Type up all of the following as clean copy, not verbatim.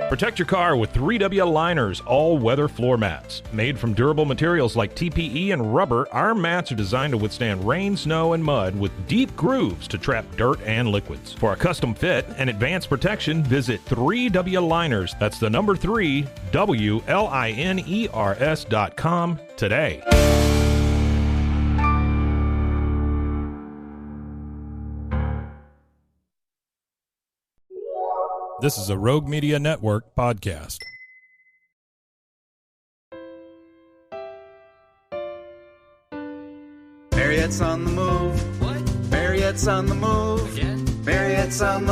Protect your car with 3W Liners all-weather floor mats. Made from durable materials like TPE and rubber, our mats are designed to withstand rain, snow, and mud with deep grooves to trap dirt and liquids. For a custom fit and advanced protection, visit 3W Liners. That's the number 3, WLINERS.com today. This is a Rogue Media Network podcast. Marriott's on the move. What? Marriott's on the move. Again? Marriott's on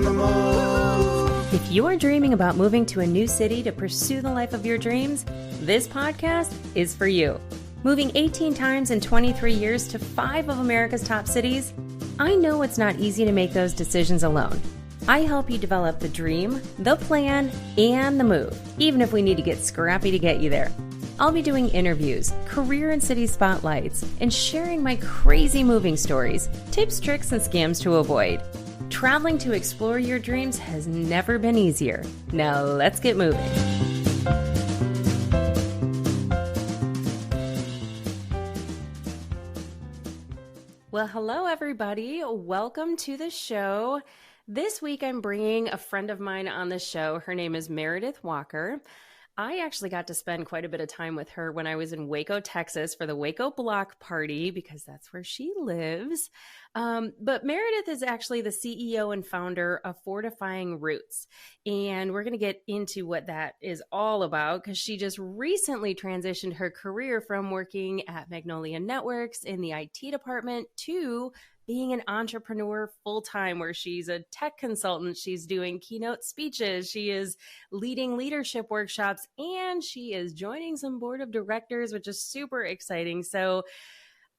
the move. If you're dreaming about moving to a new city to pursue the life of your dreams, this podcast is for you. Moving 18 times in 23 years to 5 of America's top cities, I know it's not easy to make those decisions alone. I help you develop the dream, the plan, and the move, even if we need to get scrappy to get you there. I'll be doing interviews, career and city spotlights, and sharing my crazy moving stories, tips, tricks, and scams to avoid. Traveling to explore your dreams has never been easier. Now let's get moving. Well, hello, everybody. Welcome to the show. This week, I'm bringing a friend of mine on the show. Her name is Meredith Walker. I actually got to spend quite a bit of time with her when I was in Waco, Texas for the Waco Block Party because that's where she lives. But Meredith is actually the CEO and founder of Fortifying Roots. And we're going to get into what that is all about because she just recently transitioned her career from working at Magnolia Networks in the IT department to being an entrepreneur full-time, where she's a tech consultant, she's doing keynote speeches, she is leading leadership workshops, and she is joining some board of directors, which is super exciting. So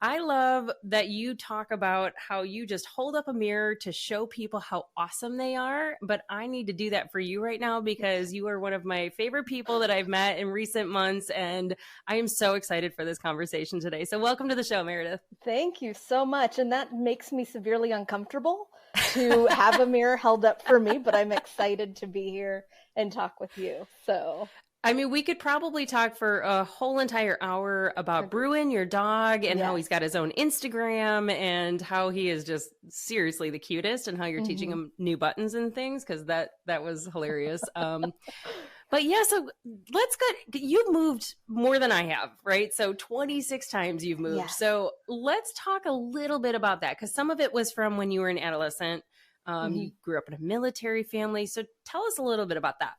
I love that you talk about how you just hold up a mirror to show people how awesome they are. But I need to do that for you right now because you are one of my favorite people that I've met in recent months. And I am so excited for this conversation today. So welcome to the show, Meredith. Thank you so much. And that makes me severely uncomfortable to have a mirror held up for me, but I'm excited to be here and talk with you. So I mean, we could probably talk for a whole entire hour about Bruin, your dog, and how he's got his own Instagram and how he is just seriously the cutest and how you're teaching him new buttons and things because that was hilarious. But yeah, so let's go. You've moved more than I have, right? So 26 times you've moved. Yes. So let's talk a little bit about that because some of it was from when you were an adolescent. You grew up in a military family. So tell us a little bit about that.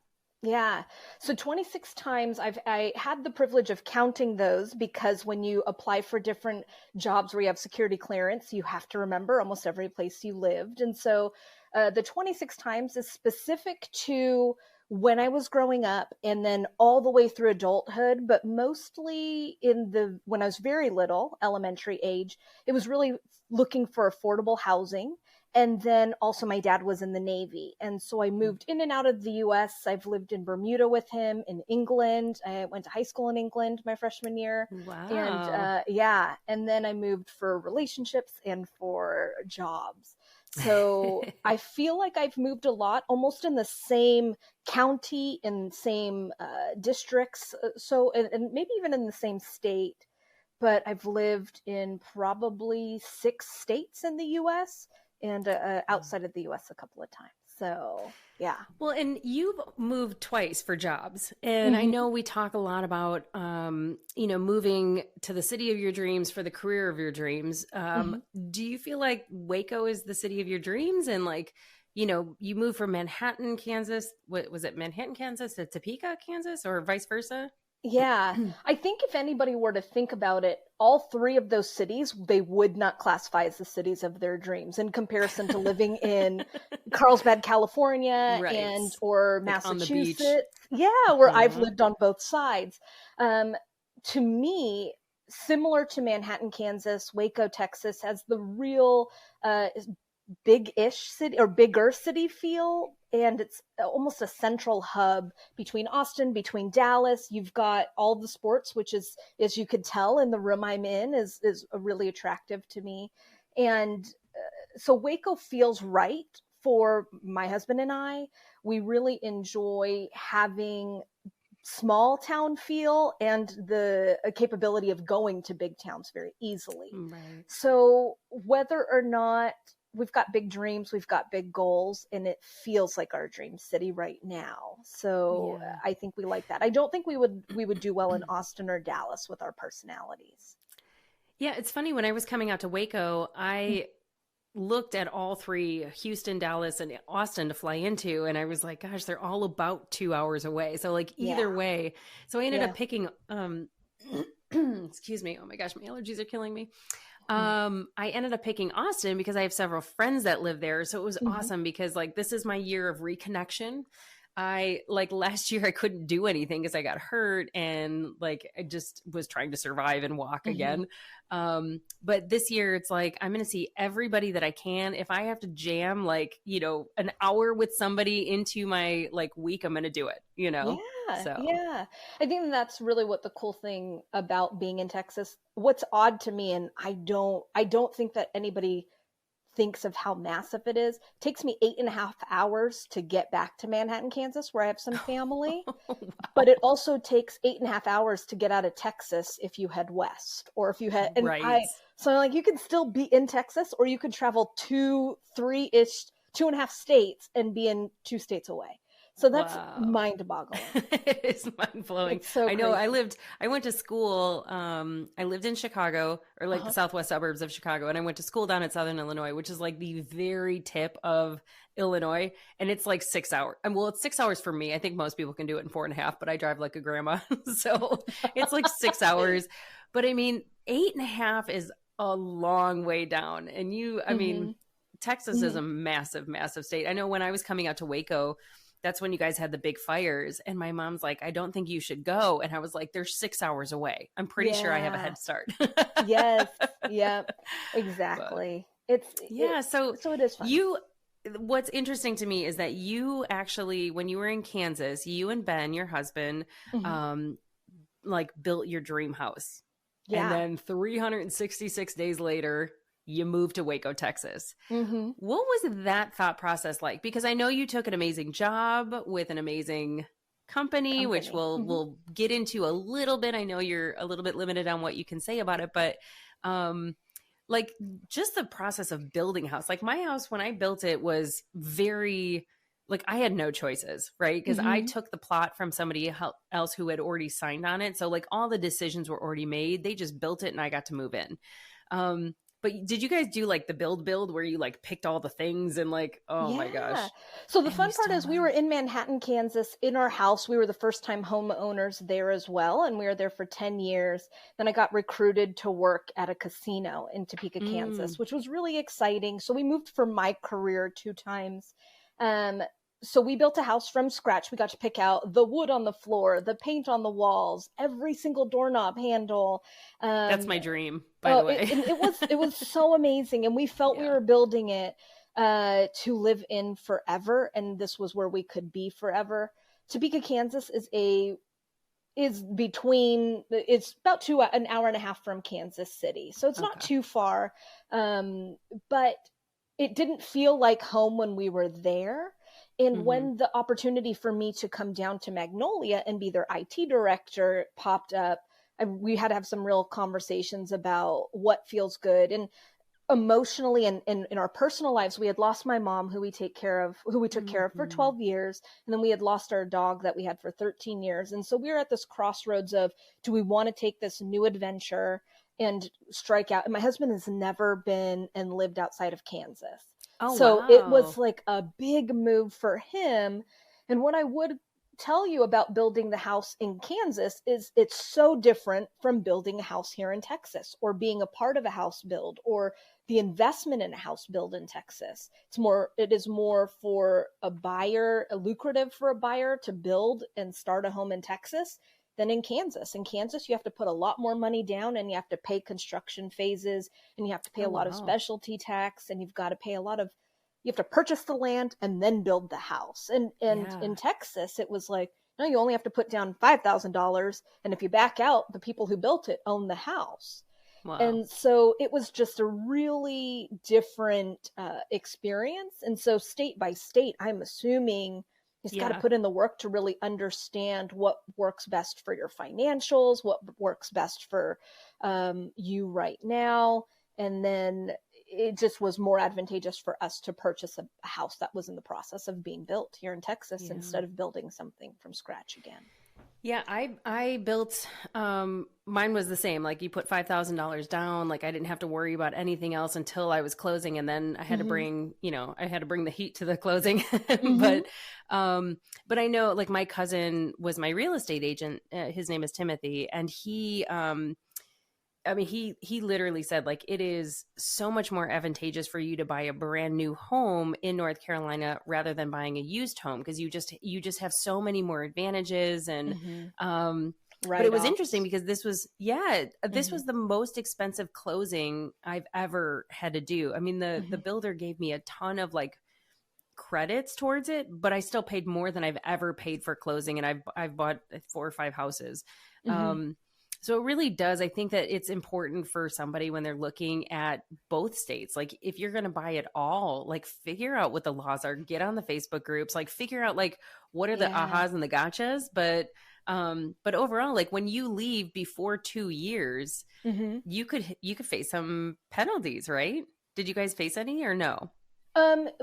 Yeah. So 26 times I had the privilege of counting those because when you apply for different jobs where you have security clearance, you have to remember almost every place you lived. And so the 26 times is specific to when I was growing up and then all the way through adulthood, but mostly when I was very little, elementary age, it was really looking for affordable housing. And then also my dad was in the Navy. And so I moved in and out of the US. I've lived in Bermuda with him, in England. I went to high school in England my freshman year. Wow. And and then I moved for relationships and for jobs. So I feel like I've moved a lot, almost in the same county, in same districts. And maybe even in the same state. But I've lived in probably 6 states in the US. And outside of the U.S. a couple of times. So, yeah. Well, and you've moved twice for jobs. And I know we talk a lot about, moving to the city of your dreams for the career of your dreams. Do you feel like Waco is the city of your dreams? And you moved from Manhattan, Kansas. What was it, Manhattan, Kansas to Topeka, Kansas, or vice versa? Yeah, I think if anybody were to think about it, all 3 of those cities, they would not classify as the cities of their dreams in comparison to living in Carlsbad, California, right. or like Massachusetts. Where I've lived on both sides. To me, similar to Manhattan, Kansas, Waco, Texas has the real big-ish city or bigger city feel. And it's almost a central hub between Austin, between Dallas. You've got all the sports, which is, as you could tell in the room I'm in, is really attractive to me. And so Waco feels right for my husband and I, we really enjoy having small town feel and the capability of going to big towns very easily. Right. So whether or not we've got big dreams, we've got big goals, and it feels like our dream city right now. So Yeah. I think we like that. I don't think we would do well in Austin or Dallas with our personalities. Yeah, it's funny. When I was coming out to Waco, I looked at all three, Houston, Dallas, and Austin, to fly into, and I was like, gosh, they're all about 2 hours away. So like either way. So I ended up picking excuse me. Oh my gosh, my allergies are killing me. I ended up picking Austin because I have several friends that live there. So it was awesome because like this is my year of reconnection. I like last year I couldn't do anything because I got hurt and like I just was trying to survive and walk again. But this year it's like I'm going to see everybody that I can. If I have to jam like, you know, an hour with somebody into my like week, I'm going to do it, you know? Yeah. I think that's really what the cool thing about being in Texas. What's odd to me, and I don't think that anybody thinks of how massive it is. It takes me 8.5 hours to get back to Manhattan, Kansas, where I have some family. Wow. But it also takes 8.5 hours to get out of Texas if you head west, or if you head. And so like you can still be in Texas, or you could travel 2.5 states and be in 2 states away. So that's mind-boggling. It is mind-blowing. So I know. I went to school. I lived in Chicago, or like the southwest suburbs of Chicago, and I went to school down in Southern Illinois, which is like the very tip of Illinois, and it's like 6 hours. And well, it's 6 hours for me. I think most people can do it in 4.5, but I drive like a grandma, so it's like 6 hours. But I mean, 8.5 is a long way down, and I mean, Texas is a massive, massive state. I know when I was coming out to Waco, that's when you guys had the big fires. And my mom's like, I don't think you should go. And I was like, they're 6 hours away. I'm pretty sure I have a head start. Yes. Yep. Exactly. So it is fun. What's interesting to me is that you actually, when you were in Kansas, you and Ben, your husband, like built your dream house. Yeah. And then 366 days later, you moved to Waco, Texas. What was that thought process like? Because I know you took an amazing job with an amazing company. Which we'll get into a little bit. I know you're a little bit limited on what you can say about it, but like just the process of building a house. Like my house, when I built it, was very like I had no choices, right? Because I took the plot from somebody else who had already signed on it. So like all the decisions were already made. They just built it and I got to move in. But did you guys do like the build where you like picked all the things and like, my gosh. So the fun part is we were in Manhattan, Kansas in our house. We were the first time homeowners there as well. And we were there for 10 years. Then I got recruited to work at a casino in Topeka, Kansas, which was really exciting. So we moved for my career 2 times. So we built a house from scratch. We got to pick out the wood on the floor, the paint on the walls, every single doorknob handle. That's my dream, by the way. It was so amazing. And we felt we were building it to live in forever. And this was where we could be forever. Topeka, Kansas is about an hour and a half from Kansas City. So it's not too far. But it didn't feel like home when we were there. And when the opportunity for me to come down to Magnolia and be their IT director popped up, we had to have some real conversations about what feels good. And emotionally and in our personal lives, we had lost my mom, who we took care of for 12 years. And then we had lost our dog that we had for 13 years. And so we were at this crossroads of, do we want to take this new adventure and strike out? And my husband has never been and lived outside of Kansas. So it was like a big move for him. And what I would tell you about building the house in Kansas is it's so different from building a house here in Texas, or being a part of a house build, or the investment in a house build in Texas. It is more for a buyer, lucrative for a buyer to build and start a home in Texas than in Kansas. In Kansas, you have to put a lot more money down, and you have to pay construction phases, and you have to pay a lot of specialty tax, and you have to purchase the land and then build the house. And in Texas, it was like, no, you only have to put down $5,000. And if you back out, the people who built it own the house. Wow. And so it was just a really different experience. And so state by state, I'm assuming he's got to put in the work to really understand what works best for your financials, what works best for you right now. And then it just was more advantageous for us to purchase a house that was in the process of being built here in Texas instead of building something from scratch again. Yeah, I built, mine was the same. Like you put $5,000 down, like I didn't have to worry about anything else until I was closing. And then I had to bring, I had to bring the heat to the closing. But I know like my cousin was my real estate agent. His name is Timothy. And he literally said like, it is so much more advantageous for you to buy a brand new home in North Carolina rather than buying a used home. Because you just have so many more advantages. And, but it was interesting because this was the most expensive closing I've ever had to do. I mean, the builder gave me a ton of like credits towards it, but I still paid more than I've ever paid for closing. And I've bought 4 or 5 houses. So it really does. I think that it's important for somebody when they're looking at both states, like if you're going to buy it all, like figure out what the laws are, get on the Facebook groups, like figure out like what are the ahas and the gotchas. But overall, like when you leave before 2 years, you could face some penalties, right? Did you guys face any or no?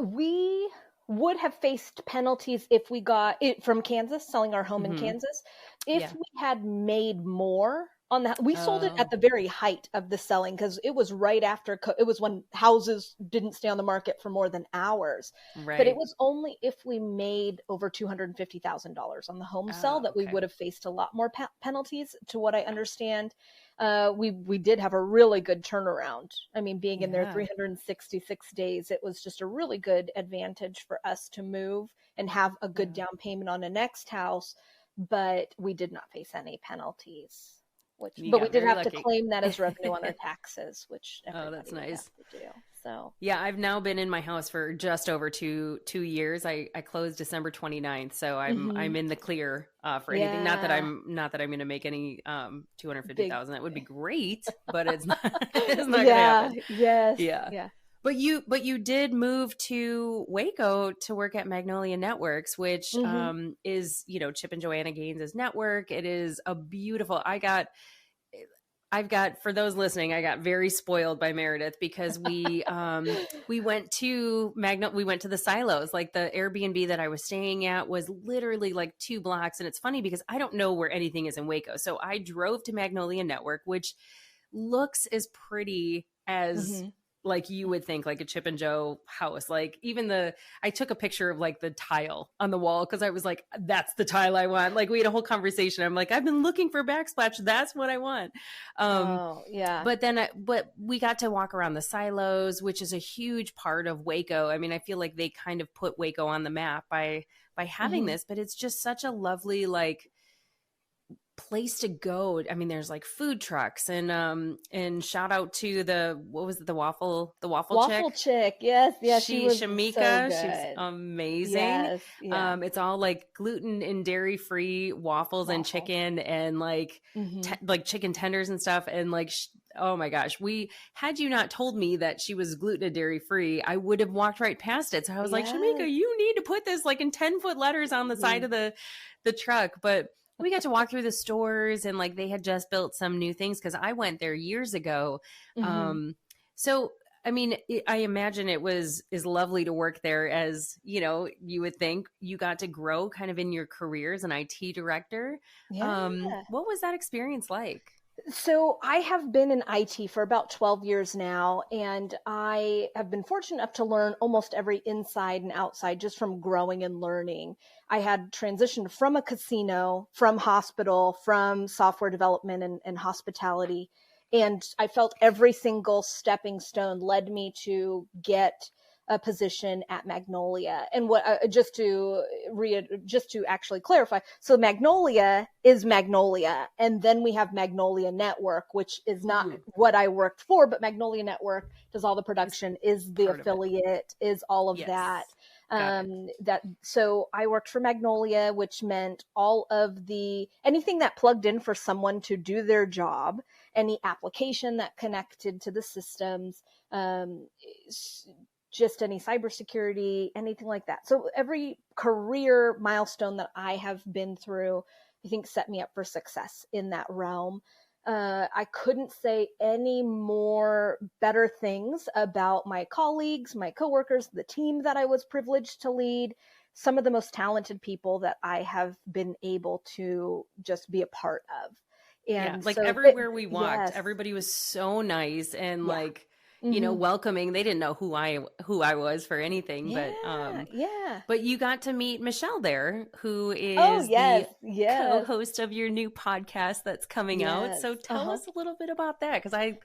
We would have faced penalties if we got it from Kansas, selling our home in Kansas. If we had made more on that, we sold it at the very height of the selling because it was right after, it was when houses didn't stay on the market for more than hours. Right. But it was only if we made over $250,000 on the home sale that we would have faced a lot more penalties, to what I understand. We did have a really good turnaround. I mean, being in there 366 days, it was just a really good advantage for us to move and have a good down payment on the next house. But we did not face any penalties. But we did have to claim that as revenue on our taxes, which that's nice. Has to do. So I've now been in my house for just over two years. I closed December 29th, so I'm in the clear for anything. Not that I'm going to make any $250,000. That would be great, but it's not. It's not going to happen. Yes. Yeah. But you did move to Waco to work at Magnolia Networks, which is, Chip and Joanna Gaines' network. It is a beautiful, I've got, for those listening, I got very spoiled by Meredith because we went to the silos. Like the Airbnb that I was staying at was literally like 2 blocks. And it's funny because I don't know where anything is in Waco. So I drove to Magnolia Network, which looks as pretty as like you would think, like a Chip and Jo house. Like even I took a picture of like the tile on the wall because I was like, that's the tile I want. Like we had a whole conversation. I'm like, I've been looking for backsplash. That's what I want. But we got to walk around the silos, which is a huge part of Waco. I mean, I feel like they kind of put Waco on the map by having this, but it's just such a lovely, like, place to go. I mean, there's like food trucks and shout out to the waffle chick. Yes. She was Shamika. So she's amazing. Yes. It's all like gluten and dairy free waffles and chicken and like like chicken tenders and stuff. And like, oh my gosh, had you not told me that she was gluten and dairy free, I would have walked right past it. So I was like, Shamika, you need to put this like in 10-foot letters on the side of the truck. But we got to walk through the stores and like they had just built some new things because I went there years ago. So, I mean, I imagine is lovely to work there as, you would think you got to grow kind of in your career as an IT director. What was that experience like? So I have been in IT for about 12 years now, and I have been fortunate enough to learn almost every inside and outside just from growing and learning. I had transitioned from a casino, from hospital, from software development and hospitality. And I felt every single stepping stone led me to get a position at Magnolia. And what just to actually clarify, so Magnolia is Magnolia, and then we have Magnolia Network, which is not what I worked for, but Magnolia Network does all the production, is the affiliate, is all of that. So I worked for Magnolia, which meant all of anything that plugged in for someone to do their job, any application that connected to the systems, just any cybersecurity, anything like that. So every career milestone that I have been through, I think set me up for success in that realm. I couldn't say any more better things about my colleagues, my coworkers, the team that I was privileged to lead, some of the most talented people that I have been able to just be a part of. And like so everywhere we walked, everybody was so nice and like, welcoming. They didn't know who I was for anything, but you got to meet Michelle there, who is the co-host of your new podcast that's coming out. So tell us a little bit about that, because I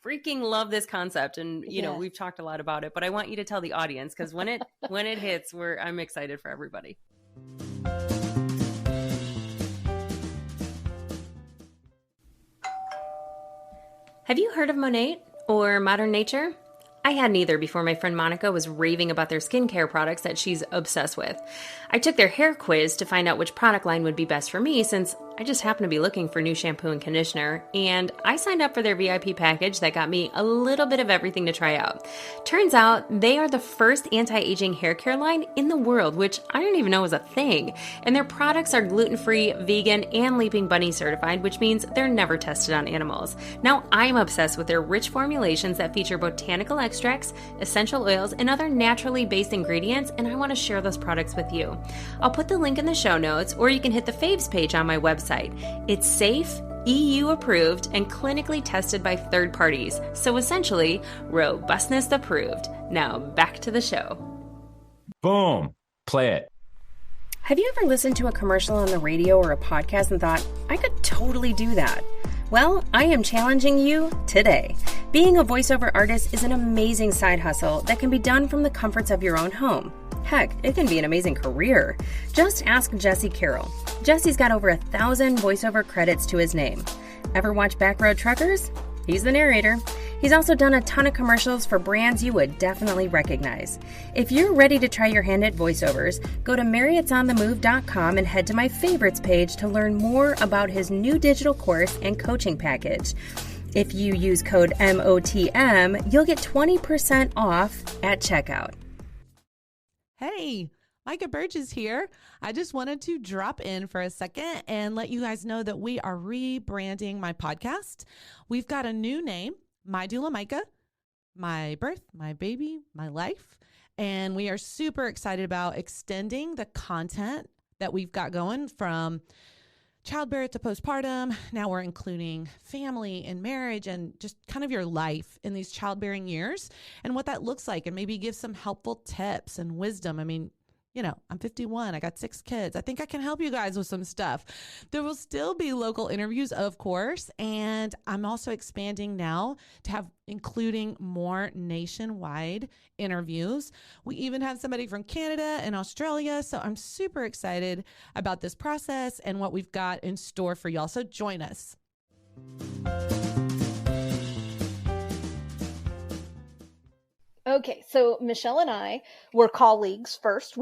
freaking love this concept, and we've talked a lot about it, but I want you to tell the audience, because when it hits, I'm excited for everybody. Have you heard of Monat or Modern Nature? I hadn't either before my friend Monica was raving about their skincare products that she's obsessed with. I took their hair quiz to find out which product line would be best for me, since I just happen to be looking for new shampoo and conditioner, and I signed up for their VIP package that got me a little bit of everything to try out. Turns out they are the first anti-aging hair care line in the world, which I didn't even know was a thing, and their products are gluten-free, vegan, and Leaping Bunny certified, which means they're never tested on animals. Now I'm obsessed with their rich formulations that feature botanical extracts, essential oils, and other naturally based ingredients, and I want to share those products with you. I'll put the link in the show notes, or you can hit the faves page on my website. It's safe, EU approved, and clinically tested by third parties, so essentially robustness approved. Now back to the show. Boom. Play it. Have you ever listened to a commercial on the radio or a podcast and thought, I could totally do that? Well, I am challenging you today. Being a voiceover artist is an amazing side hustle that can be done from the comforts of your own home. Heck, it can be an amazing career. Just ask Jesse Carroll. Jesse's got over 1,000 voiceover credits to his name. Ever watch Backroad Truckers? He's the narrator. He's also done a ton of commercials for brands you would definitely recognize. If you're ready to try your hand at voiceovers, go to marriottsonthemove.com and head to my favorites page to learn more about his new digital course and coaching package. If you use code MOTM, you'll get 20% off at checkout. Hey, Micah Burgess here. I just wanted to drop in for a second and let you guys know that we are rebranding my podcast. We've got a new name, My Doula Micah, my birth, my baby, my life. And we are super excited about extending the content that we've got going from childbirth to postpartum. Now we're including family and marriage and just kind of your life in these childbearing years and what that looks like, and maybe give some helpful tips and wisdom. I mean, I'm 51. I got 6 kids. I think I can help you guys with some stuff. There will still be local interviews, of course. And I'm also expanding now to have including more nationwide interviews. We even have somebody from Canada and Australia. So I'm super excited about this process and what we've got in store for y'all. So join us. Okay, so Michelle and I were colleagues first.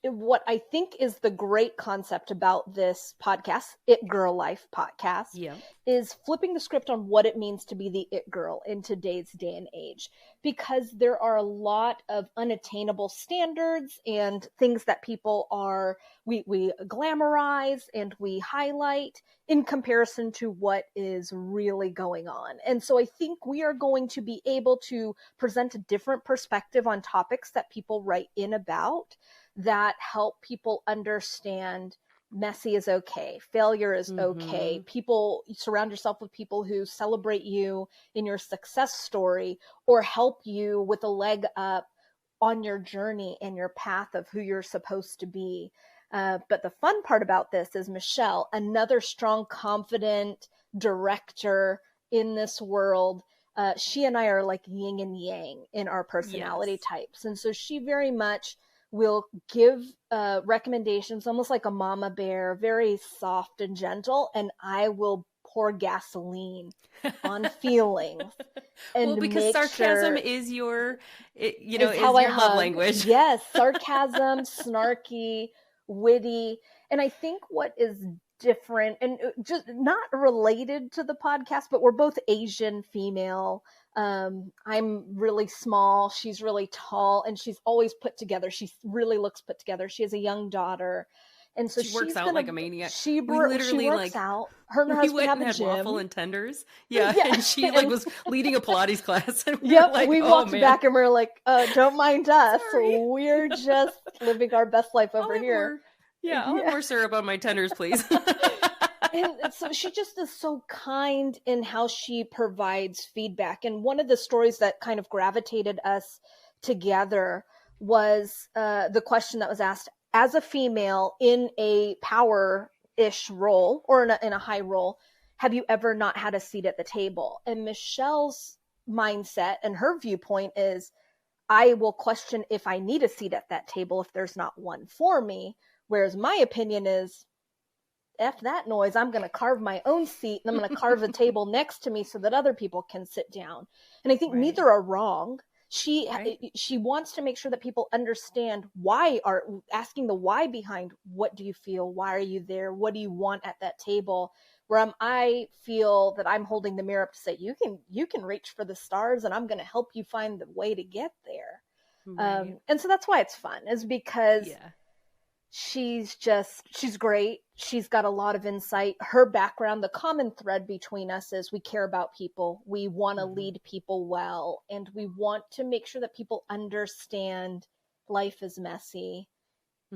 What I think is the great concept about this podcast, It Girl Life podcast, is flipping the script on what it means to be the it girl in today's day and age. Because there are a lot of unattainable standards and things that people we glamorize and we highlight in comparison to what is really going on. And so I think we are going to be able to present a different perspective on topics that people write in about that help people understand messy is okay. Failure is okay. People, surround yourself with people who celebrate you in your success story or help you with a leg up on your journey and your path of who you're supposed to be. But the fun part about this is Michelle, another strong, confident director in this world. She and I are like yin and yang in our personality types. And so she very much will give recommendations, almost like a mama bear, very soft and gentle. And I will pour gasoline on feelings. And well, because sarcasm is your, is your love language. Yes, sarcasm, snarky, witty. And I think what is different and just not related to the podcast, but we're both Asian female. I'm really small. She's really tall, and she's always put together. She really looks put together. She has a young daughter. And so she works out like a maniac. She works out. Her and her husband have a gym. Waffle and tenders. Yeah. And she was leading a Pilates class. And we we walked back and we're like, don't mind us. We're just living our best life over here. I'll have more syrup on my tenders, please. And so she just is so kind in how she provides feedback. And one of the stories that kind of gravitated us together was the question that was asked, as a female in a power-ish role or in a high role, have you ever not had a seat at the table? And Michelle's mindset and her viewpoint is, I will question if I need a seat at that table if there's not one for me. Whereas my opinion is, F that noise, I'm going to carve my own seat and I'm going to carve a table next to me so that other people can sit down. And I think neither are wrong. She wants to make sure that people understand asking the why behind what do you feel? Why are you there? What do you want at that table? Where I feel that I'm holding the mirror up to say, you can reach for the stars and I'm going to help you find the way to get there. Right. And so that's why it's fun, is because she's great. She's got a lot of insight. Her background, the common thread between us is we care about people. We want to lead people well. And we want to make sure that people understand life is messy.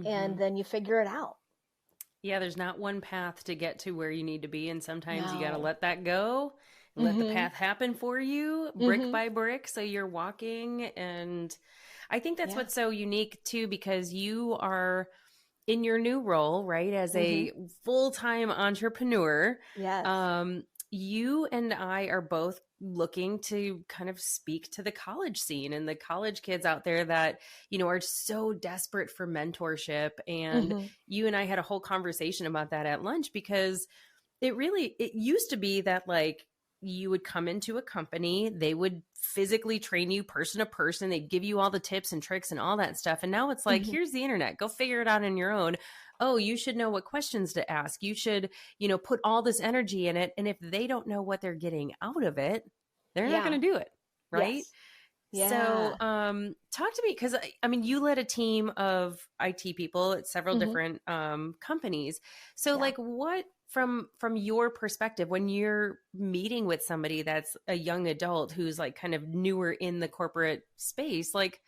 And then you figure it out. Yeah, there's not one path to get to where you need to be. And sometimes you got to let that go and let the path happen for you brick by brick. So you're walking. And I think that's what's so unique too, because you are in your new role, right, as a full-time entrepreneur. Yes. You and I are both looking to kind of speak to the college scene and the college kids out there that, are so desperate for mentorship. And you and I had a whole conversation about that at lunch, because it used to be that like you would come into a company, they would physically train you person to person. They'd give you all the tips and tricks and all that stuff. And now it's like, here's the internet, go figure it out on your own. Oh, you should know what questions to ask. You should, put all this energy in it. And if they don't know what they're getting out of it, they're not going to do it. Right. Yes. Yeah. So, talk to me, because you led a team of IT people at several different companies. So like what, from your perspective, when you're meeting with somebody that's a young adult who's like kind of newer in the corporate space, like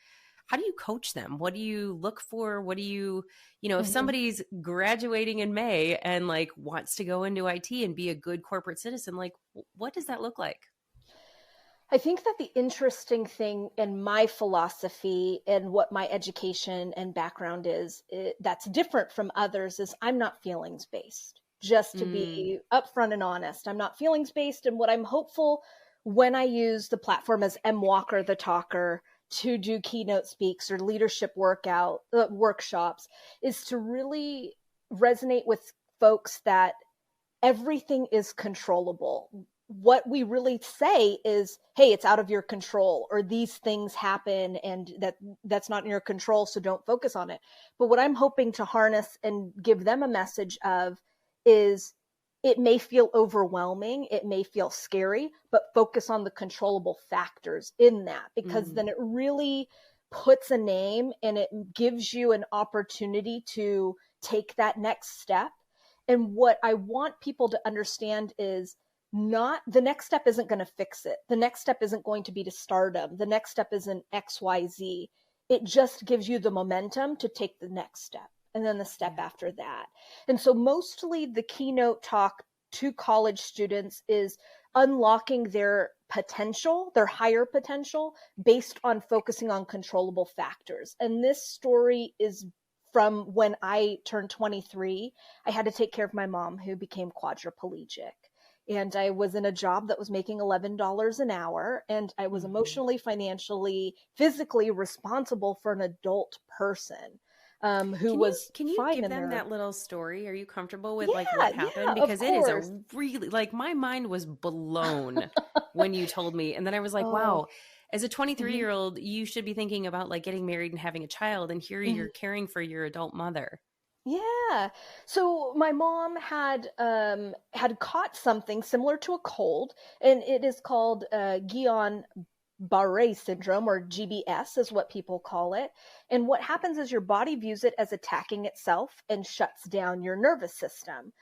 how do you coach them? What do you look for? What do you, if somebody's graduating in May and like wants to go into IT and be a good corporate citizen, like what does that look like? I think that the interesting thing in my philosophy and what my education and background is that's different from others is I'm not feelings based. Just to be upfront and honest, I'm not feelings based. And what I'm hopeful when I use the platform as M. Walker, the talker, to do keynote speaks or leadership workshops is to really resonate with folks that everything is controllable. What we really say is, hey, it's out of your control, or these things happen and that's not in your control, so don't focus on it. But what I'm hoping to harness and give them a message of is it may feel overwhelming, it may feel scary, but focus on the controllable factors in that, because then it really puts a name and it gives you an opportunity to take that next step. And what I want people to understand is not the next step isn't going to fix it. The next step isn't going to be to stardom. The next step isn't XYZ. It just gives you the momentum to take the next step. And then the step after that. And so mostly the keynote talk to college students is unlocking their potential, their higher potential, based on focusing on controllable factors. And this story is from when I turned 23. I had to take care of my mom, who became quadriplegic. And I was in a job that was making $11 an hour. And I was emotionally, financially, physically responsible for an adult person. who was can you fine give in them there. that little story? Are you comfortable with like Yeah, what happened? yeah, of Because it is a course. really, like, my mind was blown when you told me. And then I was like, Oh, wow, as a 23 mhm, year old, you should be thinking about like getting married and having a child. And here mhm. you're caring for your adult mother. Yeah. So my mom had caught something similar to a cold, and it is called Guillain-Barré syndrome, or GBS is what people call it. And what happens is your body views it as attacking itself and shuts down your nervous system.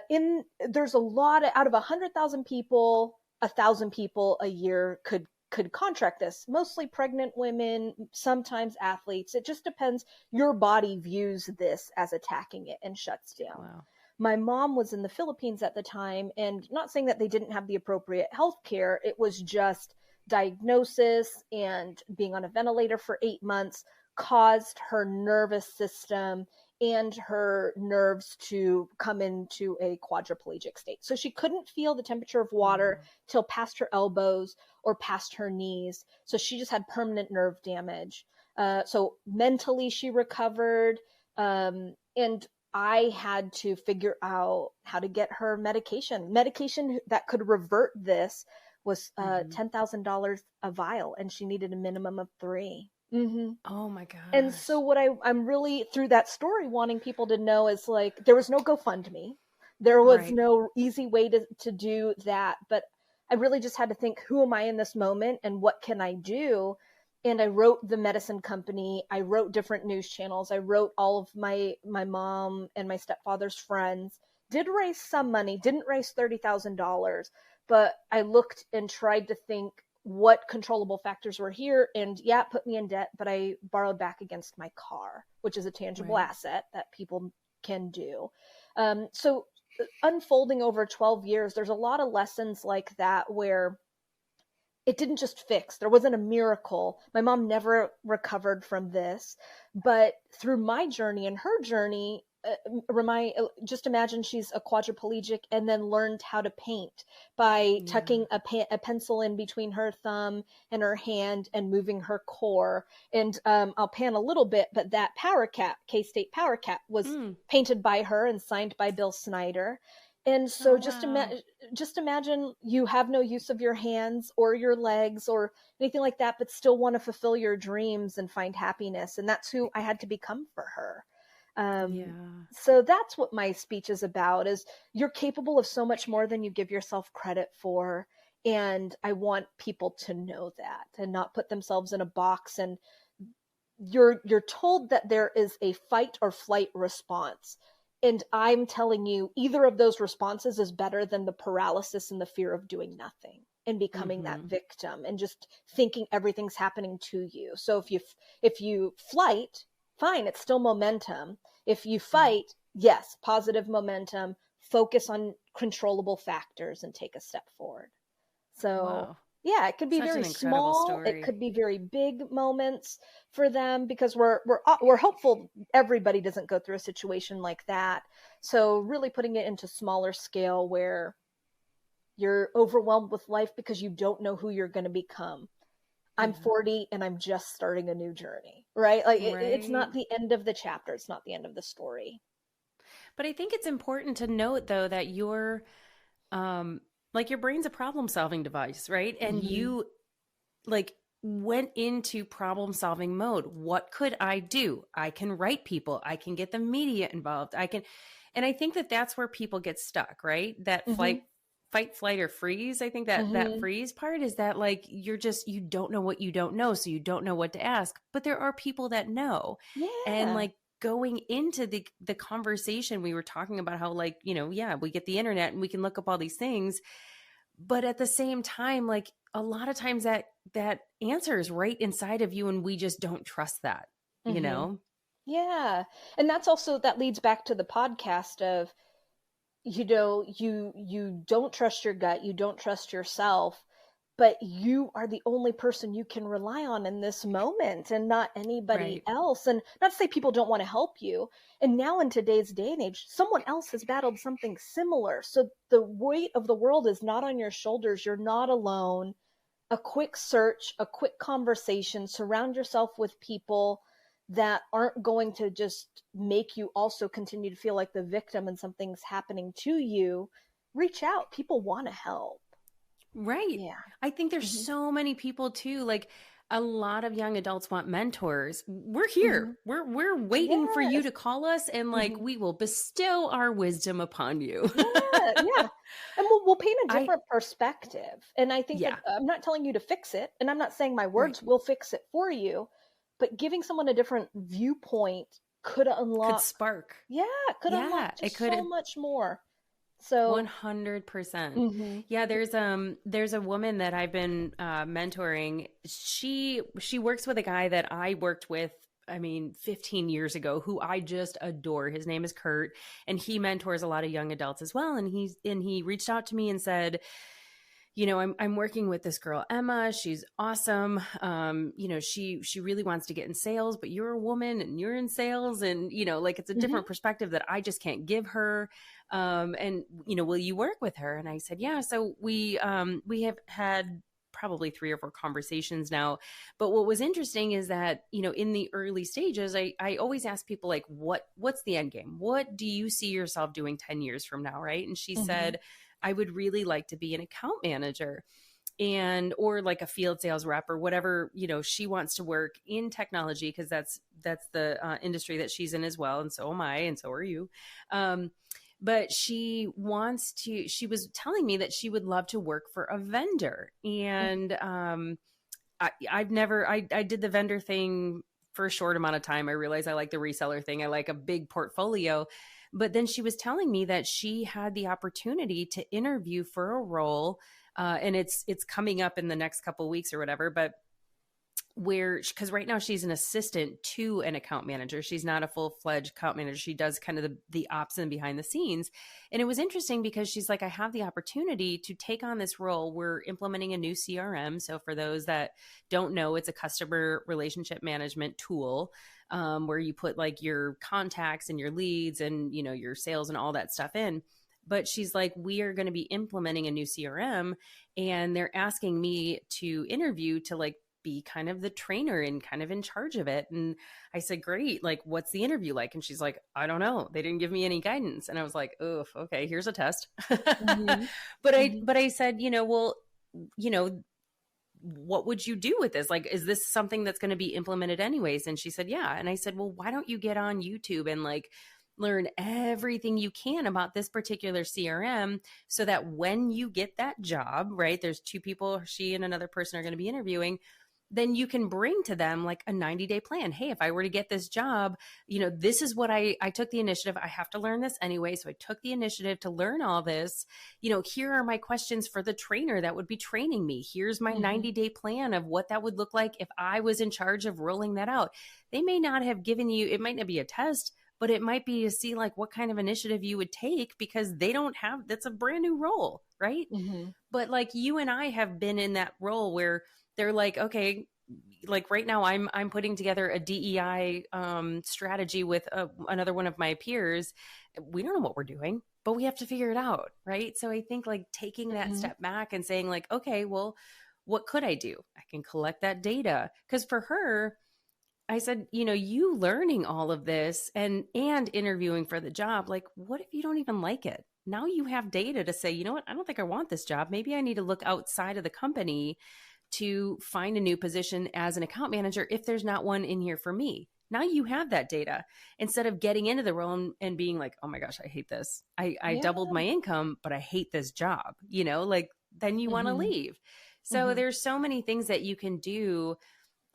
In There's a lot out of 100,000 people, 1,000 people a year could contract this. Mostly pregnant women, sometimes athletes. It just depends. Your body views this as attacking it and shuts down. Wow. My mom was in the Philippines at the time, and not saying that they didn't have the appropriate health care, it was just diagnosis and being on a ventilator for 8 months caused her nervous system and her nerves to come into a quadriplegic state. So she couldn't feel the temperature of water till past her elbows or past her knees. So she just had permanent nerve damage. So mentally, she recovered. And I had to figure out how to get her medication. Medication that could revert this was $10,000 a vial, and she needed a minimum of 3. Mm-hmm. Oh my And gosh. so what I'm really, through that story, wanting people to know is, like, there was no GoFundMe. There was Right. no easy way to do that. But I really just had to think, who am I in this moment and what can I do? And I wrote the medicine company. I wrote different news channels. I wrote all of my mom and my stepfather's friends. Did raise some money, didn't raise $30,000, but I looked and tried to think what controllable factors were here. And yeah, it put me in debt, but I borrowed back against my car, which is a tangible Right. asset that people can do. So unfolding over 12 years, there's a lot of lessons like that where it didn't just fix. There wasn't a miracle. My mom never recovered from this, but through my journey and her journey, just imagine she's a quadriplegic and then learned how to paint by Yeah. tucking a pencil in between her thumb and her hand and moving her core. And I'll pan a little bit, but that Power Cat, K-State Power Cat, was painted by her and signed by Bill Snyder. And so Oh, wow. just imagine you have no use of your hands or your legs or anything like that, but still want to fulfill your dreams and find happiness. And that's who I had to become for her. Yeah. So that's what my speech is about, is you're capable of so much more than you give yourself credit for. And I want people to know that and not put themselves in a box. And you're told that there is a fight or flight response. And I'm telling you, either of those responses is better than the paralysis and the fear of doing nothing and becoming that victim and just thinking everything's happening to you. So if you flight, fine, it's still momentum. If you fight, yes, positive momentum, focus on controllable factors and take a step forward. So Wow. yeah, it could be Such an very incredible small. It story. could be very big moments for them, because we're hopeful everybody doesn't go through a situation like that. So really putting it into smaller scale where you're overwhelmed with life because you don't know who you're going to become. I'm 40 and I'm just starting a new journey, right? Like it's Right. not the end of the chapter. It's not the end of the story. But I think it's important to note, though, that like, your brain's a problem solving device, right? And you like went into problem solving mode. What could I do? I can write people. I can get the media involved. And I think that that's where people get stuck, right? That fight, flight, or freeze. I think that freeze part is that, like, you don't know what you don't know. So you don't know what to ask, but there are people that know. Yeah. And, like, going into the conversation, we were talking about how, like, we get the internet and we can look up all these things, but at the same time, like, a lot of times that answer is right inside of you, and we just don't trust that, you know? Yeah. And that leads back to the podcast of, you don't trust your gut, you don't trust yourself, but you are the only person you can rely on in this moment and not anybody Right. else. And not to say people don't want to help you. And now in today's day and age, someone else has battled something similar. So the weight of the world is not on your shoulders. You're not alone. A quick search, a quick conversation, surround yourself with people that aren't going to just make you also continue to feel like the victim and something's happening to you, reach out. People want to help. Right. Yeah. I think there's so many people too, like a lot of young adults want mentors. We're here. We're waiting for you Yes. to call us, and like we will bestow our wisdom upon you. Yeah. And we'll paint a I different perspective. And I think yeah. that I'm not telling you to fix it, and I'm not saying my Right. words will fix it for you, but giving someone a different viewpoint could Could unlock, spark. could Yeah, unlock it just could so much more. So 100%. Yeah, there's a woman that I've been mentoring. She works with a guy that I worked with, I mean, 15 years ago, who I just adore. His name is Kurt, and he mentors a lot of young adults as well. And he reached out to me and said, you know, I'm working with this girl, Emma. She's awesome. You know, she really wants to get in sales, but you're a woman and you're in sales, and, you know, like it's a different perspective that I just can't give her. And, you know, will you work with her? And I said, yeah. So we have had probably 3 or 4 conversations now. But what was interesting is that, you know, in the early stages, I always ask people like, what's the end game? What do you see yourself doing 10 years from now? Right. And she said, I would really like to be an account manager or like a field sales rep or whatever, you know, she wants to work in technology, because that's the industry that she's in as well. And so am I, and so are you. But she was telling me that she would love to work for a vendor. And I did the vendor thing for a short amount of time. I realized I like the reseller thing. I like a big portfolio. But then she was telling me that she had the opportunity to interview for a role, and it's coming up in the next couple of weeks or whatever. But because right now she's an assistant to an account manager. She's not a full-fledged account manager. She does kind of the ops and behind the scenes. And it was interesting because she's like, I have the opportunity to take on this role. We're implementing a new CRM. So for those that don't know, it's a customer relationship management tool, where you put like your contacts and your leads and, you know, your sales and all that stuff in. But she's like, we are going to be implementing a new CRM, and they're asking me to interview to like be kind of the trainer and kind of in charge of it. And I said, great. Like, what's the interview like? And she's like, I don't know. They didn't give me any guidance. And I was like, oof, okay, here's a test. But I said, you know, well, you know, what would you do with this? Like, is this something that's going to be implemented anyways? And she said, yeah. And I said, well, why don't you get on YouTube and like learn everything you can about this particular CRM, so that when you get that job, right, there's 2 people, she and another person, are going to be interviewing, then you can bring to them like a 90-day plan. Hey, if I were to get this job, you know, this is what I took the initiative. I have to learn this anyway. So I took the initiative to learn all this. You know, here are my questions for the trainer that would be training me. Here's my 90-day plan of what that would look like if I was in charge of rolling that out. They may not have given you, it might not be a test, but it might be to see like what kind of initiative you would take, because they don't have, that's a brand new role, right? But like you and I have been in that role where they're like, okay, like right now I'm putting together a DEI strategy with another one of my peers. We don't know what we're doing, but we have to figure it out, right? So I think like taking that step back and saying like, okay, well, what could I do? I can collect that data. Because for her, I said, you know, you learning all of this and interviewing for the job, like, what if you don't even like it? Now you have data to say, you know what, I don't think I want this job. Maybe I need to look outside of the company to find a new position as an account manager if there's not one in here for me. Now you have that data, instead of getting into the role and being like, oh my gosh, I hate this. I doubled my income, but I hate this job. You know, like then you want to leave. So there's so many things that you can do,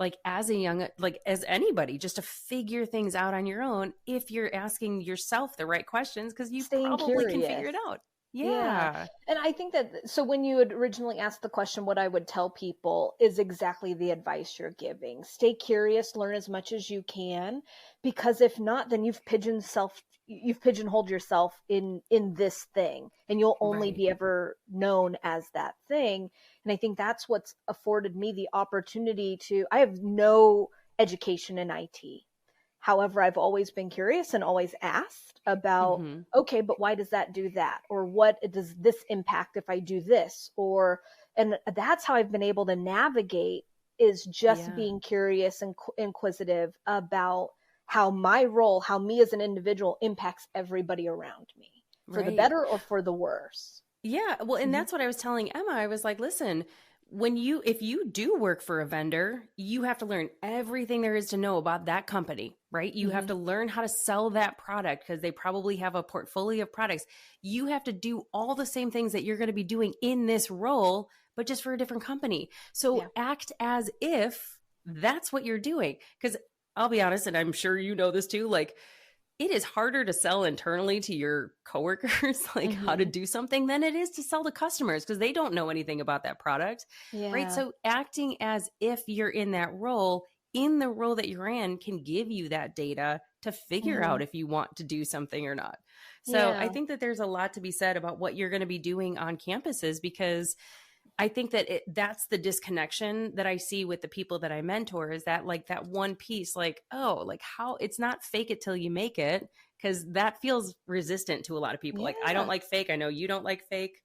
like as a young, like as anybody, just to figure things out on your own if you're asking yourself the right questions, because you probably can figure it out. Yeah. And I think that, so when you had originally asked the question, what I would tell people is exactly the advice you're giving. Stay curious, learn as much as you can, because if not, then you've pigeonholed yourself in this thing, and you'll only be ever known as that thing. And I think that's what's afforded me the opportunity I have no education in IT. However, I've always been curious and always asked about, okay, but why does that do that? Or what does this impact if I do this? And that's how I've been able to navigate is just Yeah. being curious and inquisitive about how my role, how me as an individual impacts everybody around me, for the Right. better or for the worse. Yeah. Well, and Mhm. that's what I was telling Emma. I was like, listen, if you do work for a vendor, you have to learn everything there is to know about that company, right? You have to learn how to sell that product because they probably have a portfolio of products. You have to do all the same things that you're going to be doing in this role, but just for a different company. So Yeah. act as if that's what you're doing. Because I'll be honest, and I'm sure you know this too, like, it is harder to sell internally to your coworkers, like how to do something, than it is to sell to customers because they don't know anything about that product, right? Yeah. So acting as if you're in that role, in the role that you're in, can give you that data to figure out if you want to do something or not. So I Yeah. think that there's a lot to be said about what you're going to be doing on campuses, because I think that that's the disconnection that I see with the people that I mentor, is that like that one piece, like, oh, like how it's not fake it till you make it, because that feels resistant to a lot of people. Like, I don't Yeah. like fake. I know you don't like fake.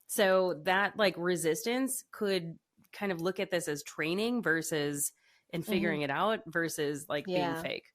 So that like resistance could kind of look at this as training versus and figuring it out versus like being Yeah. fake.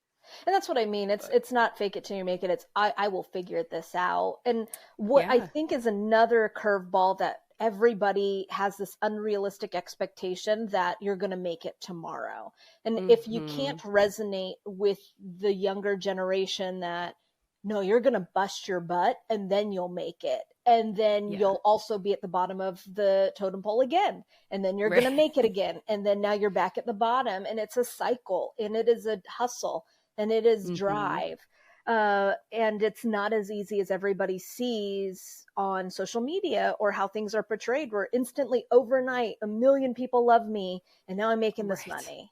And that's what I mean. It's not fake it till you make it. It's I will figure this out. And what I Yeah. think is another curveball, that everybody has this unrealistic expectation that you're going to make it tomorrow. And if you can't resonate with the younger generation that, no, you're going to bust your butt and then you'll make it. And then Yeah. you'll also be at the bottom of the totem pole again. And then you're Right. going to make it again. And then now you're back at the bottom. And it's a cycle, and it is a hustle, and it is drive. And it's not as easy as everybody sees on social media or how things are portrayed, where instantly overnight 1 million people love me and now I'm making this money.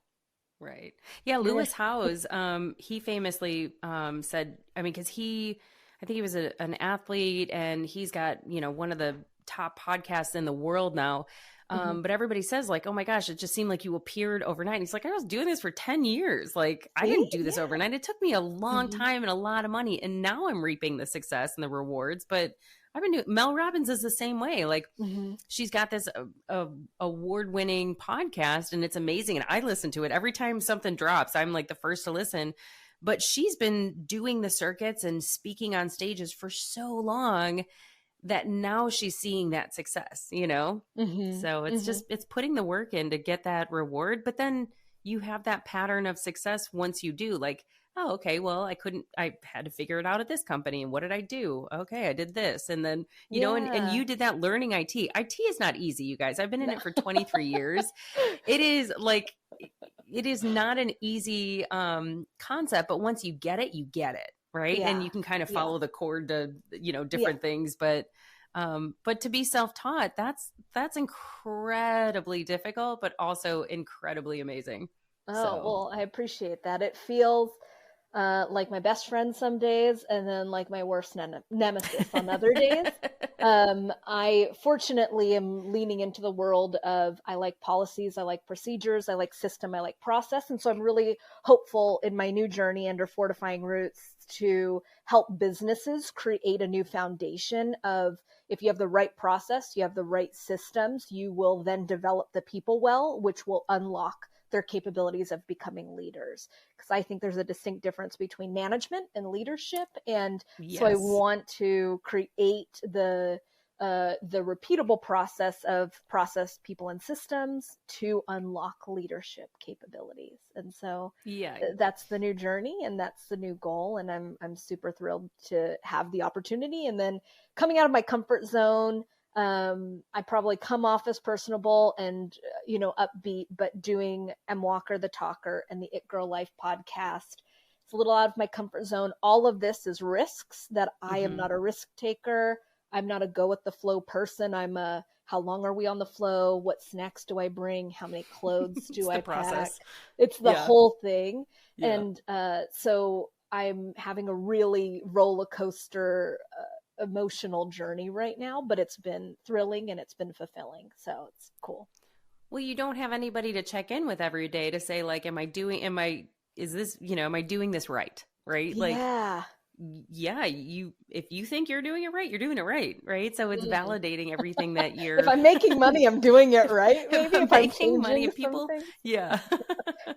Right. Yeah. Lewis Howes, he famously said, I mean, because I think he was an athlete, and he's got, one of the top podcasts in the world now. But everybody says like, oh my gosh, it just seemed like you appeared overnight. And he's like, I was doing this for 10 years. Like, I didn't do this overnight. It took me a long time and a lot of money. And now I'm reaping the success and the rewards. But I've been doing, Mel Robbins is the same way. Like, she's got this award-winning podcast, and it's amazing. And I listen to it every time something drops. I'm like the first to listen. But she's been doing the circuits and speaking on stages for so long that now she's seeing that success, So it's just, it's putting the work in to get that reward. But then you have that pattern of success once you do, like, oh, okay, well, I had to figure it out at this company. And what did I do? Okay, I did this. And then, and you did that learning IT. IT is not easy, you guys. I've been in it for 23 years. It is like, it is not an easy concept, but once you get it, you get it. Right. Yeah. And you can kind of follow the cord to, different things. But to be self-taught, that's incredibly difficult, but also incredibly amazing. Well, I appreciate that. It feels like my best friend some days, and then like my worst nemesis on other days. I fortunately am leaning into the world of, I like policies, I like procedures, I like system, I like process. And so I'm really hopeful in my new journey under Fortifying Roots to help businesses create a new foundation of, if you have the right process, you have the right systems, you will then develop the people well, which will unlock their capabilities of becoming leaders. Because I think there's a distinct difference between management and leadership. And so I want to create the repeatable process of process, people, and systems to unlock leadership capabilities. And so that's the new journey, and that's the new goal. And I'm super thrilled to have the opportunity. And then coming out of my comfort zone, I probably come off as personable and, upbeat, but doing M. Walker the Talker and the It Girl Life podcast, it's a little out of my comfort zone. All of this is risks that I am not a risk taker. I'm not a go with the flow person. I'm a, how long are we on the flow? What snacks do I bring? How many clothes do I pack? It's the whole thing. Yeah. And so I'm having a really roller coaster emotional journey right now, but it's been thrilling and it's been fulfilling. So it's cool. Well, you don't have anybody to check in with every day to say like, am I doing this right? Right? Yeah. Like, yeah, if you think you're doing it right, you're doing it right. Right. So it's validating everything that you're, If I'm making money, I'm doing it right. Maybe if I'm making money, changing if people, something. yeah.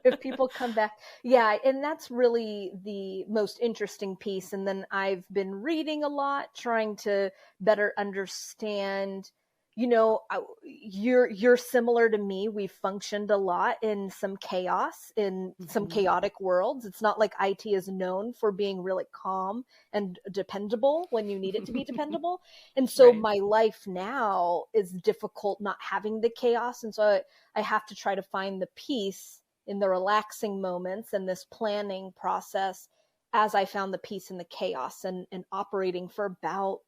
If people come back. Yeah. And that's really the most interesting piece. And then I've been reading a lot, trying to better understand, you're similar to me. We've functioned a lot in some chaos, in some chaotic worlds. It's not like IT is known for being really calm and dependable when you need it to be dependable. And so Right. my life now is difficult not having the chaos. And so I have to try to find the peace in the relaxing moments and this planning process, as I found the peace in the chaos, and operating for about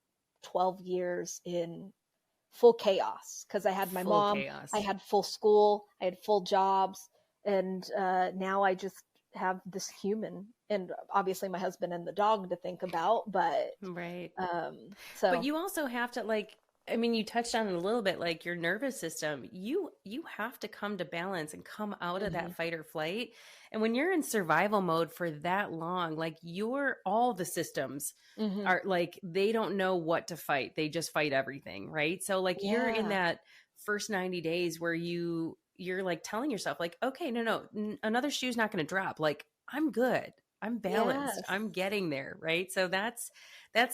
12 years in full chaos, because I had my Full mom, chaos. I had full school, I had full jobs, and now I just have this human, and obviously my husband and the dog to think about, but Right. so But you also have to, like, I mean, you touched on it a little bit, like your nervous system, you have to come to balance and come out of that fight or flight. And when you're in survival mode for that long, like all the systems are like, they don't know what to fight. They just fight everything. Right. So like you're in that first 90 days where you're like telling yourself like, okay, no, another shoe's not going to drop. Like, I'm good. I'm balanced. Yes. I'm getting there. Right. So that's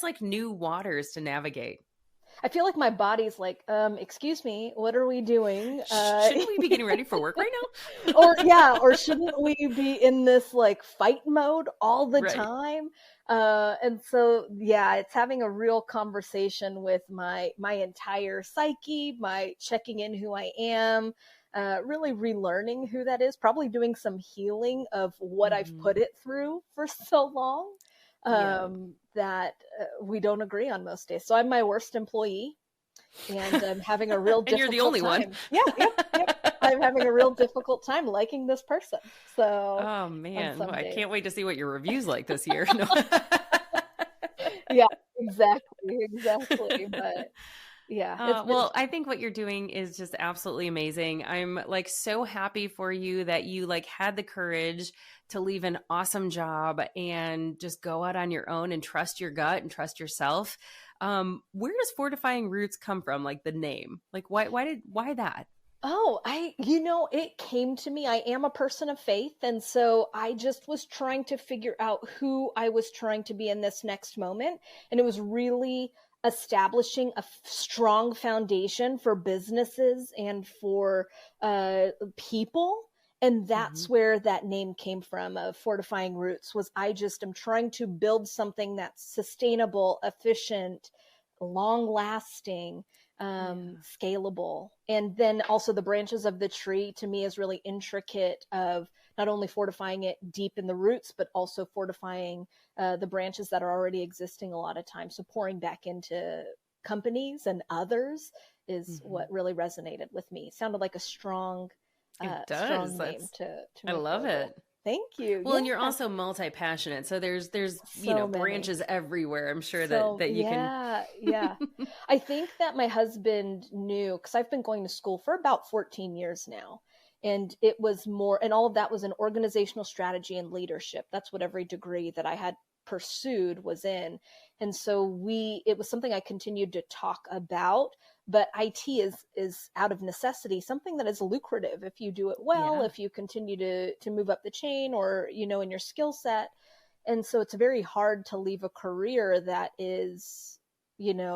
like new waters to navigate. I feel like my body's like, excuse me, what are we doing? Shouldn't we be getting ready for work right now? or shouldn't we be in this like fight mode all the Right. time? And so, yeah, it's having a real conversation with my entire psyche, my checking in who I am, really relearning who that is, probably doing some healing of what I've put it through for so long. That we don't agree on most days. So I'm my worst employee, and I'm having a real difficult and you're the only time. one. Yep. I'm having a real difficult time liking this person. So, oh man, I days. can't wait to see what your review's like this year. No. Yeah, exactly. But yeah. Well, I think what you're doing is just absolutely amazing. I'm like so happy for you that you like had the courage to leave an awesome job and just go out on your own and trust your gut and trust yourself. Where does Fortifying Roots come from? Like the name, like why that? Oh, it came to me. I am a person of faith. And so I just was trying to figure out who I was trying to be in this next moment. And it was really establishing a strong foundation for businesses and for people. And that's where that name came from, of Fortifying Roots. Was I just am trying to build something that's sustainable, efficient, long lasting, scalable. And then also the branches of the tree to me is really intricate, of not only fortifying it deep in the roots, but also fortifying the branches that are already existing a lot of times. So pouring back into companies and others is what really resonated with me. It sounded like a strong strong name to I love it. Thank you. Well, and you're also multi-passionate. So there's so branches everywhere. I'm sure so, that you can. Yeah. I think that my husband knew, because I've been going to school for about 14 years now. And it was more, and all of that was in organizational strategy and leadership. That's what every degree that I had pursued was in. And so it was something I continued to talk about. But IT is out of necessity something that is lucrative if you do it well, if you continue to move up the chain, or in your skill set. And so it's very hard to leave a career that is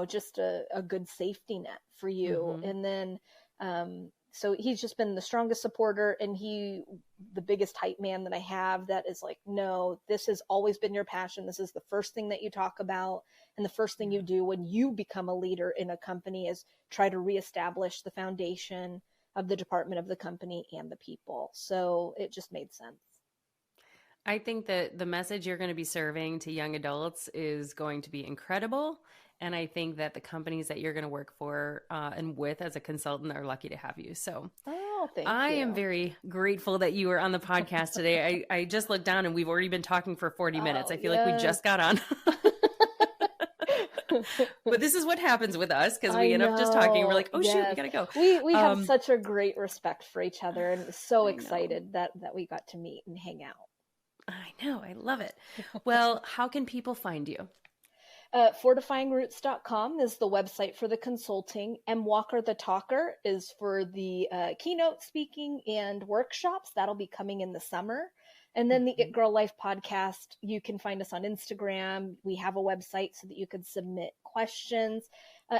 just a good safety net for you. And then so he's just been the strongest supporter, and the biggest hype man that I have, that is like, no, this has always been your passion. This is the first thing that you talk about. And the first thing you do when you become a leader in a company is try to reestablish the foundation of the department, of the company, and the people. So it just made sense. I think that the message you're going to be serving to young adults is going to be incredible. And I think that the companies that you're going to work for and with as a consultant are lucky to have you. So thank I you. am very grateful that you were on the podcast today. I just looked down and we've already been talking for 40 minutes. I feel like we just got on. But this is what happens with us, because we end up just talking. We're like, oh, shoot, we got to go. We have such a great respect for each other, and so excited that we got to meet and hang out. I know. I love it. Well, how can people find you? Fortifyingroots.com is the website for the consulting. M. Walker the Talker is for the keynote speaking and workshops. That'll be coming in the summer. And then the It Girl Life podcast, you can find us on Instagram. We have a website so that you can submit questions.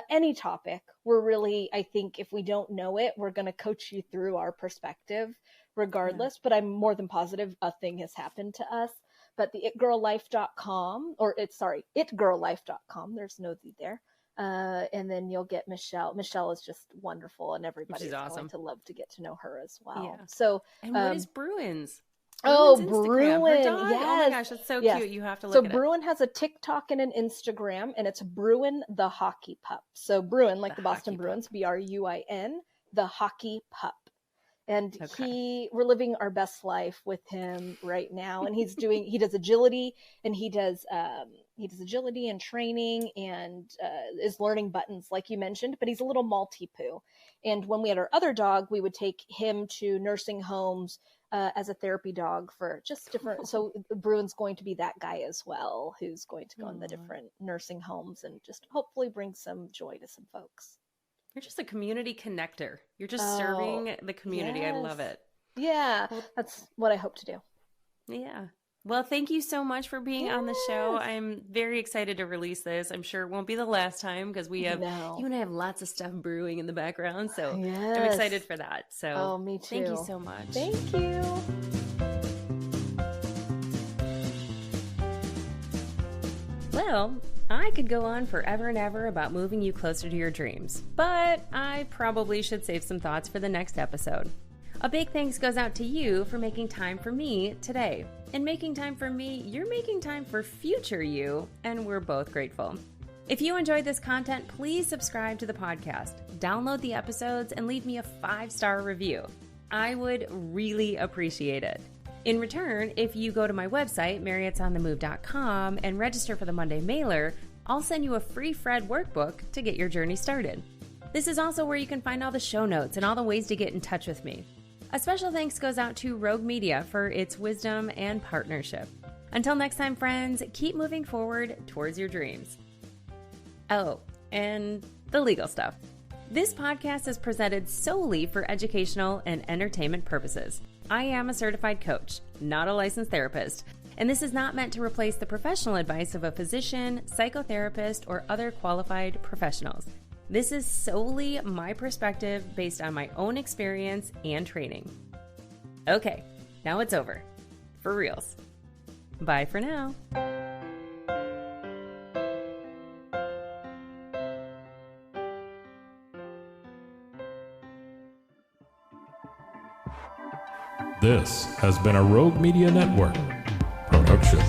Any topic. We're really, I think if we don't know it, we're going to coach you through our perspective regardless. But I'm more than positive a thing has happened to us. But the itgirllife.com, or itgirllife.com, there's no the there. And then you'll get Michelle. Michelle is just wonderful, and everybody's awesome. going to love to get to know her as well. Yeah. So, and what is Bruin's? Bruin, Her dog? yes. Oh my gosh, that's so cute. You have to look so at Bruin has a TikTok and an Instagram, and it's Bruin the Hockey Pup. So Bruin, like the Boston Bruins, Bruin, the Hockey Pup. And we're living our best life with him right now. And he does agility, and he does agility and training, and is learning buttons, like you mentioned, but he's a little Maltipoo. And when we had our other dog, we would take him to nursing homes as a therapy dog for just different. So Bruin's going to be that guy as well, who's going to go in the different nursing homes and just hopefully bring some joy to some folks. You're just a community connector. You're just serving the community. Yes. I love it. Yeah, that's what I hope to do. Yeah. Well, thank you so much for being on the show. I'm very excited to release this. I'm sure it won't be the last time because you and I have lots of stuff brewing in the background. So I'm excited for that. So me too. Thank you so much. Thank you. Well, I could go on forever and ever about moving you closer to your dreams, but I probably should save some thoughts for the next episode. A big thanks goes out to you for making time for me today. In making time for me, you're making time for future you, and we're both grateful. If you enjoyed this content, please subscribe to the podcast, download the episodes, and leave me a 5-star review. I would really appreciate it. In return, if you go to my website, marriottsonthemove.com, and register for the Monday mailer, I'll send you a free Fred workbook to get your journey started. This is also where you can find all the show notes and all the ways to get in touch with me. A special thanks goes out to Rogue Media for its wisdom and partnership. Until next time, friends, keep moving forward towards your dreams. Oh, and the legal stuff. This podcast is presented solely for educational and entertainment purposes. I am a certified coach, not a licensed therapist, and this is not meant to replace the professional advice of a physician, psychotherapist, or other qualified professionals. This is solely my perspective based on my own experience and training. Okay, now it's over. For reals. Bye for now. This has been a Rogue Media Network production.